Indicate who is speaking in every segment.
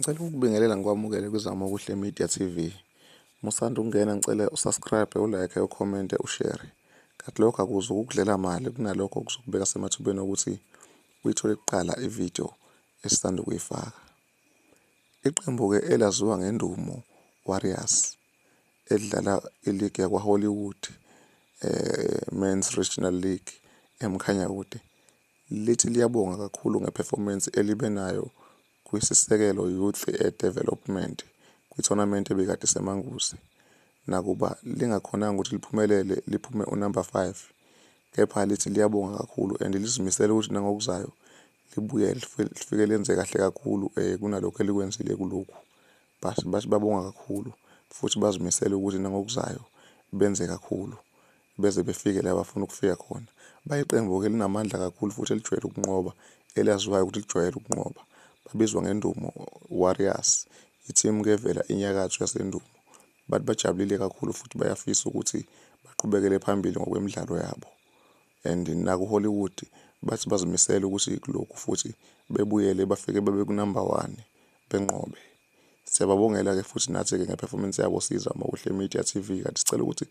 Speaker 1: Ngicela ukubingelela ngikwamukele kwizama okuhle Media TV. Musanda ungena ngicela usubscribe, ulike, ucomment, ushare. Kanti lokho akuzo ukudlela mali kunalokho kuzokubeka semathubeni ukuthi uyithole kuqala ivideo esisanda ukuyifaka. Iqembu ke elaziwa ngendumo Warriors edlala ileague yakwa Hollywood Men's Regional League emkhanya kude. Lithi liyabonga kakhulu ngeperformance elibe nayo kwisisekelo youth development kwi-tournament ebikade seMangusi. Nakuba lingakhonanga ukuthi liphumelele liphume unumber 5, kepha lithi liyabonga kakhulu and lizimisela ukuthi nangokuzayo libuye lifike lenze kahle kakhulu kunalokho elikwenzile kulokhu. Bathi babonga kakhulu futhi bazimisela ukuthi nangokuzayo benze kakhulu beze befike la bafuna ukufika khona. Bayiqembu ke linamandla kakhulu futhi elijwayele ukunqoba, elaziwayo ukuthi lijwayele ukunqoba. Babizwa ngendumo Warriors, i-team ke evela inyakatho yasendumo. Bathi bajabulile kakhulu futhi bayafisa ukuthi baqhubekele phambili ngokwemidlalo yabo. And naku Hollywood bathi bazimisela ukuthi kulokhu futhi bebuyele bafike babe ku-number 1 benqobe. Siyababongela ke futhi nathi ke ngeperformance yabo sizama okuhle Media TV. Kanti sicela ukuthi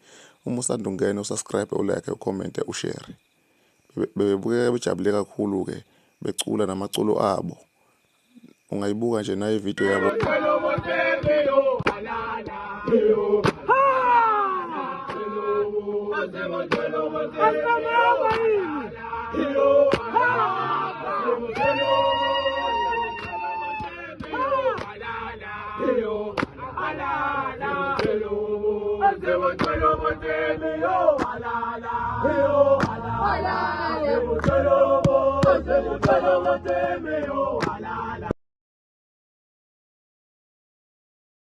Speaker 1: uma usanda ungena usubscribe, ulike, ucomment, ushare. Bebuke bejabule kakhulu ke becula namaculo abo. Ungayibuka nje nayo ivideo yabo.